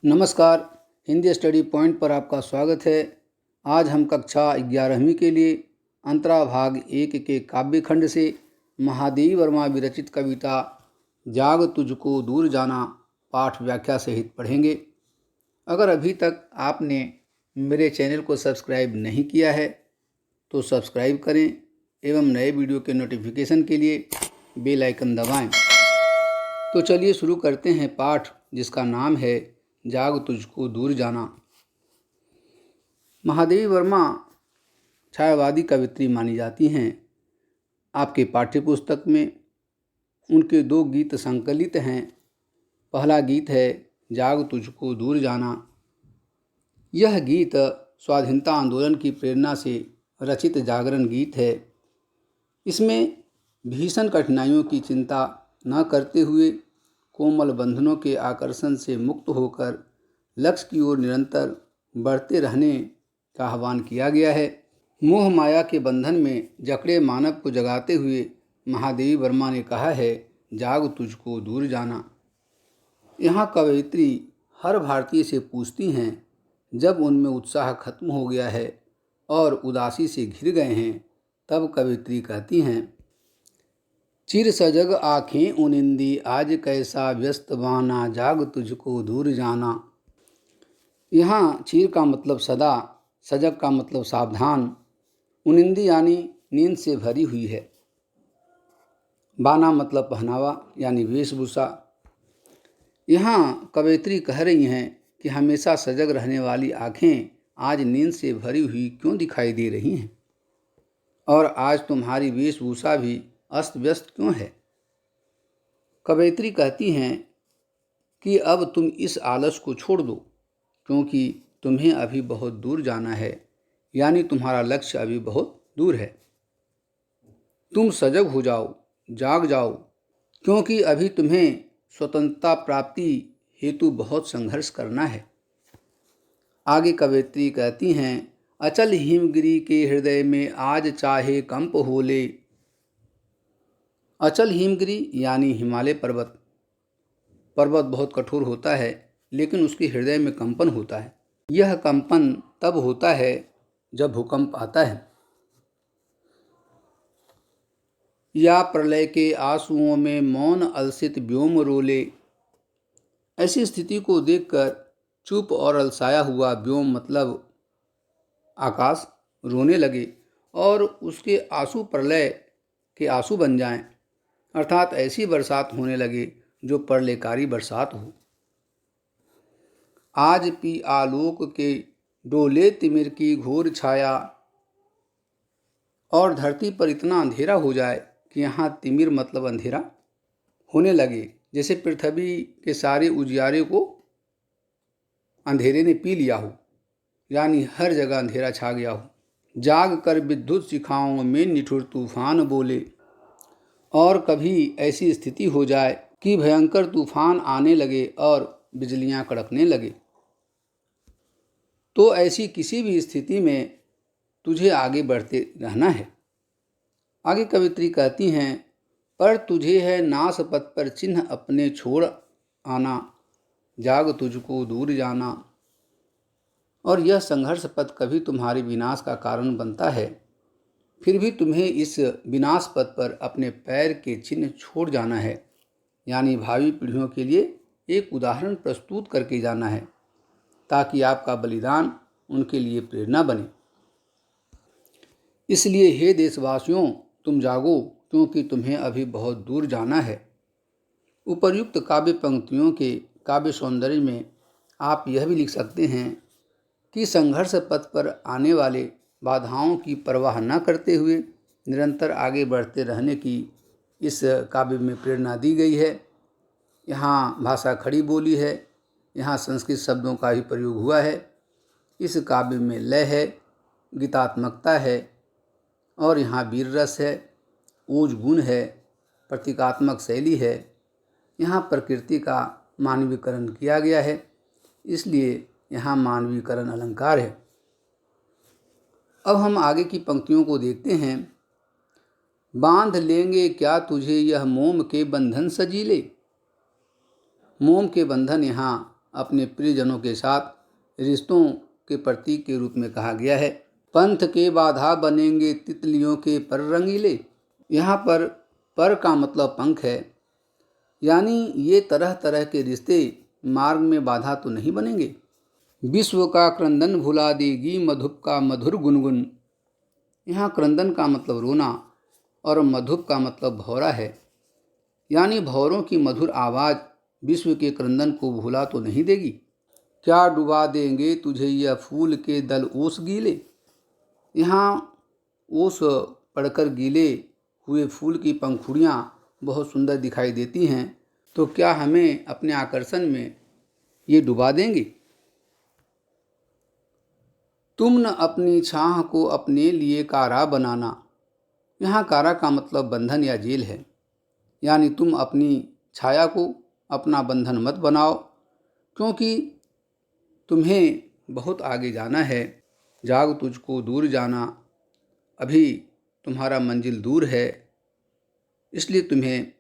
नमस्कार। Hindi study point पर आपका स्वागत है। आज हम कक्षा 11वीं के लिए अंतरा भाग 1 के काव्य खंड से महादेवी वर्मा विरचित कविता जाग तुझको दूर जाना पाठ व्याख्या सहित पढ़ेंगे। अगर अभी तक आपने मेरे चैनल को सब्सक्राइब नहीं किया है तो सब्सक्राइब करें एवं नए वीडियो के नोटिफिकेशन के लिए बेल आइकन दबाएं। तो चलिए शुरू करते हैं पाठ, जिसका नाम है जाग तुझको दूर जाना। महादेवी वर्मा छायावादी कवित्री मानी जाती हैं। आपके पाठ्यपुस्तक में उनके 2 गीत संकलित हैं। पहला गीत है जाग तुझको दूर जाना। यह गीत स्वाधीनता आंदोलन की प्रेरणा से रचित जागरण गीत है। इसमें भीषण कठिनाइयों की चिंता न करते हुए कोमल बंधनों के आकर्षण से मुक्त होकर लक्ष्य की ओर निरंतर बढ़ते रहने का आह्वान किया गया है। मोह माया के बंधन में जकड़े मानव को जगाते हुए महादेवी वर्मा ने कहा है, जाग तुझको दूर जाना। यहाँ कवयित्री हर भारतीय से पूछती हैं, जब उनमें उत्साह खत्म हो गया है और उदासी से घिर गए हैं, तब कवयित्री कहती हैं, चिर सजग आँखें उनिंदी आज कैसा व्यस्त बहाना, जाग तुझको दूर जाना। यहाँ चिर का मतलब सदा, सजग का मतलब सावधान, उनिंदी यानी नींद से भरी हुई है, बाना मतलब पहनावा यानी वेशभूषा। यहाँ कवयित्री कह रही हैं कि हमेशा सजग रहने वाली आँखें आज नींद से भरी हुई क्यों दिखाई दे रही हैं, और आज तुम्हारी वेशभूषा भी अस्त व्यस्त क्यों है। कवयित्री कहती हैं कि अब तुम इस आलस को छोड़ दो, क्योंकि तुम्हें अभी बहुत दूर जाना है, यानी तुम्हारा लक्ष्य अभी बहुत दूर है। तुम सजग हो जाओ, जाग जाओ, क्योंकि अभी तुम्हें स्वतंत्रता प्राप्ति हेतु बहुत संघर्ष करना है। आगे कवयित्री कहती हैं, अचल हिमगिरी के हृदय में आज चाहे कंप होले। अचल हिमगिरी यानी हिमालय पर्वत बहुत कठोर होता है, लेकिन उसके हृदय में कंपन होता है। यह कंपन तब होता है जब भूकंप आता है या प्रलय के आंसुओं में मौन अलसित व्योम रोले। ऐसी स्थिति को देखकर चुप और अलसाया हुआ व्योम मतलब आकाश रोने लगे और उसके आंसू प्रलय के आंसू बन जाएं, अर्थात ऐसी बरसात होने लगे जो प्रलयकारी बरसात हो। आज पी आलोक के डोले तिमिर की घोर छाया, और धरती पर इतना अंधेरा हो जाए कि यहाँ तिमिर मतलब अंधेरा होने लगे, जैसे पृथ्वी के सारे उजियारे को अंधेरे ने पी लिया हो, यानी हर जगह अंधेरा छा गया हो। जाग कर विद्युत शिखाओं में निठुर तूफान बोले, और कभी ऐसी स्थिति हो जाए कि भयंकर तूफान आने लगे और बिजलियां कड़कने लगे, तो ऐसी किसी भी स्थिति में तुझे आगे बढ़ते रहना है। आगे कवित्री कहती हैं, पर तुझे है नाश पथ पर चिन्ह अपने छोड़ आना, जाग तुझको दूर जाना। और यह संघर्ष पथ कभी तुम्हारे विनाश का कारण बनता है, फिर भी तुम्हें इस विनाश पथ पर अपने पैर के चिन्ह छोड़ जाना है, यानी भावी पीढ़ियों के लिए एक उदाहरण प्रस्तुत करके जाना है, ताकि आपका बलिदान उनके लिए प्रेरणा बने। इसलिए हे देशवासियों, तुम जागो, क्योंकि तुम्हें अभी बहुत दूर जाना है। उपर्युक्त काव्य पंक्तियों के काव्य सौंदर्य में आप यह भी लिख सकते हैं कि संघर्ष पथ पर आने वाले बाधाओं की परवाह न करते हुए निरंतर आगे बढ़ते रहने की इस काव्य में प्रेरणा दी गई है। यहाँ भाषा खड़ी बोली है, यहाँ संस्कृत शब्दों का भी प्रयोग हुआ है। इस काव्य में लय है, गीतात्मकता है, और यहाँ वीर रस है, ओज गुण है, प्रतीकात्मक शैली है। यहाँ प्रकृति का मानवीकरण किया गया है, इसलिए यहाँ मानवीकरण अलंकार है। अब हम आगे की पंक्तियों को देखते हैं। बांध लेंगे क्या तुझे यह मोम के बंधन सजीले। मोम के बंधन यहाँ अपने प्रियजनों के साथ रिश्तों के प्रतीक के रूप में कहा गया है। पंथ के बाधा बनेंगे तितलियों के पर रंगीले। यहाँ पर का मतलब पंख है, यानी ये तरह तरह के रिश्ते मार्ग में बाधा तो नहीं बनेंगे। विश्व का क्रंदन भुला देगी मधुप का मधुर गुनगुन। यहाँ क्रंदन का मतलब रोना और मधुप का मतलब भौरा है, यानी भौरों की मधुर आवाज़ विश्व के क्रंदन को भुला तो नहीं देगी। क्या डुबा देंगे तुझे यह फूल के दल ओस गीले। यहाँ ओस पड़कर गीले हुए फूल की पंखुड़ियाँ बहुत सुंदर दिखाई देती हैं, तो क्या हमें अपने आकर्षण में ये डुबा देंगे। तुम न अपनी छाह को अपने लिए कारा बनाना। यहाँ कारा का मतलब बंधन या जेल है, यानी तुम अपनी छाया को अपना बंधन मत बनाओ, क्योंकि तुम्हें बहुत आगे जाना है। जाग तुझको दूर जाना, अभी तुम्हारा मंजिल दूर है, इसलिए तुम्हें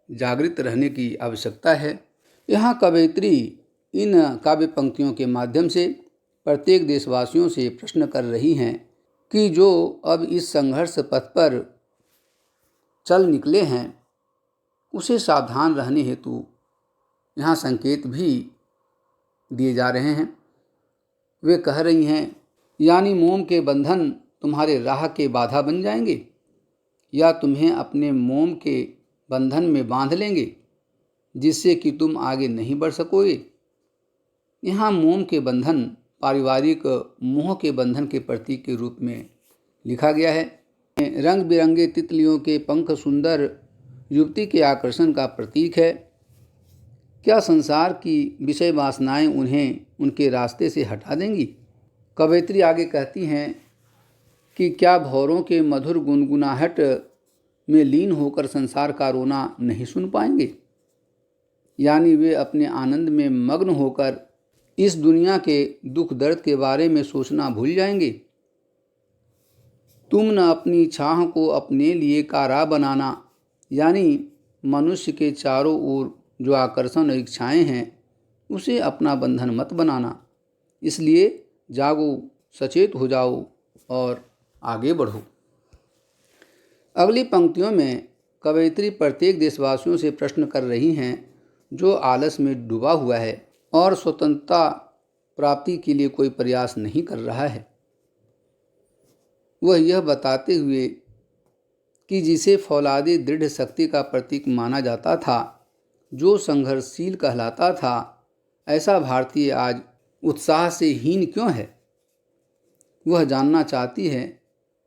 जागृत रहने की आवश्यकता है। यहाँ कवयित्री इन काव्य पंक्तियों के माध्यम से प्रत्येक देशवासियों से प्रश्न कर रही हैं कि जो अब इस संघर्ष पथ पर चल निकले हैं उसे सावधान रहने हेतु यहाँ संकेत भी दिए जा रहे हैं। वे कह रही हैं, यानी मोम के बंधन तुम्हारे राह के बाधा बन जाएंगे या तुम्हें अपने मोम के बंधन में बांध लेंगे, जिससे कि तुम आगे नहीं बढ़ सकोगे। यहाँ मोम के बंधन पारिवारिक मोह के बंधन के प्रतीक के रूप में लिखा गया है। रंग बिरंगे तितलियों के पंख सुंदर युवती के आकर्षण का प्रतीक है। क्या संसार की विषय वासनाएं उन्हें उनके रास्ते से हटा देंगी। कवयित्री आगे कहती हैं कि क्या भौरों के मधुर गुनगुनाहट में लीन होकर संसार का रोना नहीं सुन पाएंगे, यानी वे अपने आनंद में मग्न होकर इस दुनिया के दुख दर्द के बारे में सोचना भूल जाएंगे। तुम न अपनी छाह को अपने लिए कारा बनाना, यानी मनुष्य के चारों ओर जो आकर्षण और इच्छाएं हैं उसे अपना बंधन मत बनाना। इसलिए जागो, सचेत हो जाओ और आगे बढ़ो। अगली पंक्तियों में कवयित्री प्रत्येक देशवासियों से प्रश्न कर रही हैं जो आलस में डूबा हुआ है और स्वतंत्रता प्राप्ति के लिए कोई प्रयास नहीं कर रहा है। वह यह बताते हुए कि जिसे फौलादी दृढ़ शक्ति का प्रतीक माना जाता था, जो संघर्षशील कहलाता था, ऐसा भारतीय आज उत्साह से हीन क्यों है। वह जानना चाहती है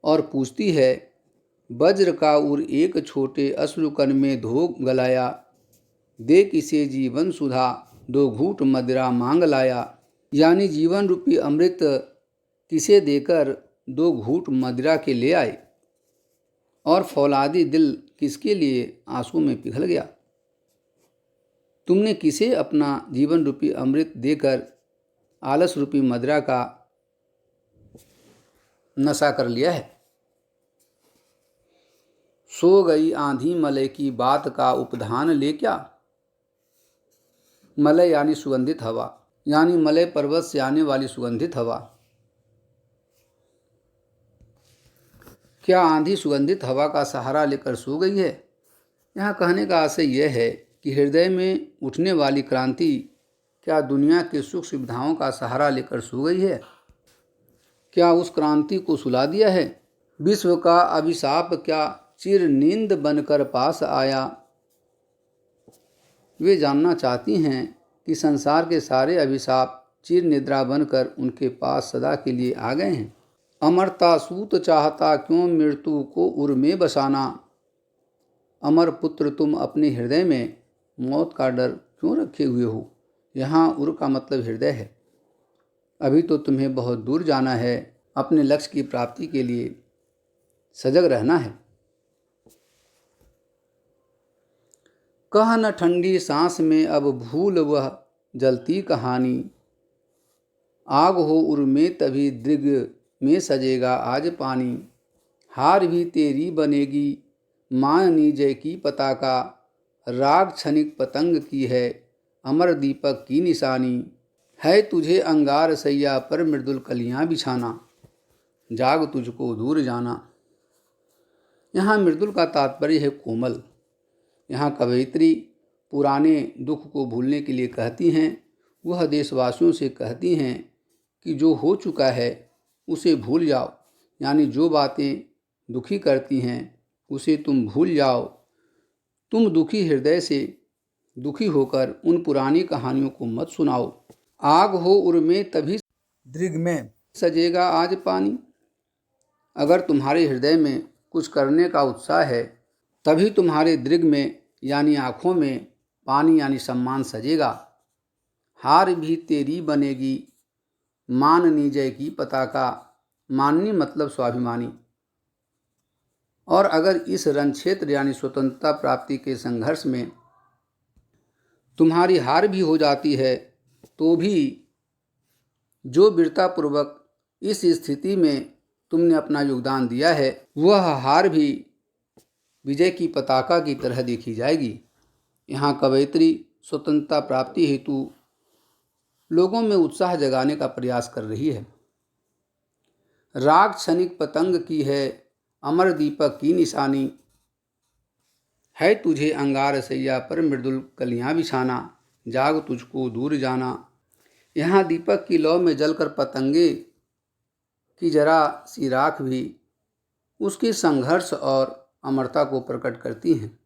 और पूछती है, वज्र का उर एक छोटे अश्रुकण में धो गलाया, दे किसे जीवन सुधा दो घूंट मदिरा मांग लाया। यानी जीवन रूपी अमृत किसे देकर दो घूंट मदिरा के ले आए, और फौलादी दिल किसके लिए आंसू में पिघल गया। तुमने किसे अपना जीवन रूपी अमृत देकर आलस रूपी मदिरा का नशा कर लिया है। सो गई आंधी मलय की बात का उपधान ले क्या। मलय यानी सुगंधित हवा, यानी मलय पर्वत से आने वाली सुगंधित हवा। क्या आंधी सुगंधित हवा का सहारा लेकर सो गई है। यहाँ कहने का आशय यह है कि हृदय में उठने वाली क्रांति क्या दुनिया के सुख सुविधाओं का सहारा लेकर सो गई है। क्या उस क्रांति को सुला दिया है। विश्व का अभिशाप क्या चिर नींद बनकर पास आया। वे जानना चाहती हैं कि संसार के सारे अभिशाप चिर निद्रा बनकर उनके पास सदा के लिए आ गए हैं। अमरता सूत चाहता क्यों मृत्यु को उर में बसाना। अमर पुत्र तुम अपने हृदय में मौत का डर क्यों रखे हुए हो। यहाँ उर का मतलब हृदय है। अभी तो तुम्हें बहुत दूर जाना है। अपने लक्ष्य की प्राप्ति के लिए सजग रहना है। कह न ठंडी सांस में अब भूल वह जलती कहानी। आग हो उर में तभी दृग में सजेगा आज पानी। हार भी तेरी बनेगी माननी जय की पताका। राग क्षणिक पतंग की है अमर दीपक की निशानी, है तुझे अंगार सैया पर मृदुल कलियां बिछाना, जाग तुझको दूर जाना। यहाँ मृदुल का तात्पर्य है कोमल। यहाँ कवयित्री पुराने दुख को भूलने के लिए कहती हैं। वह देशवासियों से कहती हैं कि जो हो चुका है उसे भूल जाओ, यानी जो बातें दुखी करती हैं उसे तुम भूल जाओ। तुम दुखी हृदय से दुखी होकर उन पुरानी कहानियों को मत सुनाओ। आग हो उर में तभी दृग में सजेगा आज पानी। अगर तुम्हारे हृदय में कुछ करने का उत्साह है तभी तुम्हारे दृग में यानी आँखों में पानी यानी सम्मान सजेगा। हार भी तेरी बनेगी माननी जय की पताका, माननी मतलब स्वाभिमानी। और अगर इस रणक्षेत्र यानी स्वतंत्रता प्राप्ति के संघर्ष में तुम्हारी हार भी हो जाती है तो भी जो वीरतापूर्वक इस स्थिति में तुमने अपना योगदान दिया है वह हार भी विजय की पताका की तरह देखी जाएगी। यहाँ कवयित्री स्वतंत्रता प्राप्ति हेतु लोगों में उत्साह जगाने का प्रयास कर रही है। राग क्षणिक पतंग की है अमर दीपक की निशानी, है तुझे अंगार सैया पर मृदुल कलियां बिछाना, जाग तुझको दूर जाना। यहाँ दीपक की लौ में जलकर पतंगे की जरा सी राख भी उसके संघर्ष और अमरता को प्रकट करती हैं।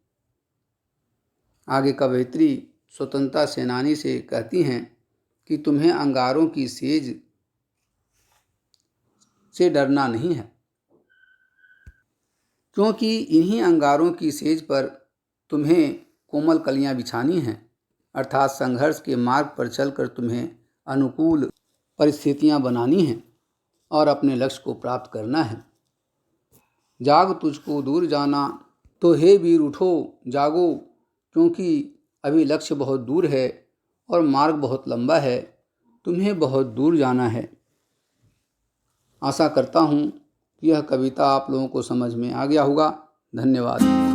आगे कवयित्री स्वतंत्रता सेनानी से कहती हैं कि तुम्हें अंगारों की सेज से डरना नहीं है, क्योंकि इन्हीं अंगारों की सेज पर तुम्हें कोमल कलियां बिछानी हैं, अर्थात संघर्ष के मार्ग पर चलकर तुम्हें अनुकूल परिस्थितियां बनानी हैं और अपने लक्ष्य को प्राप्त करना है। जाग तुझको दूर जाना, तो हे वीर उठो जागो, क्योंकि अभी लक्ष्य बहुत दूर है और मार्ग बहुत लंबा है, तुम्हें बहुत दूर जाना है। आशा करता हूँ कि यह कविता आप लोगों को समझ में आ गया होगा। धन्यवाद।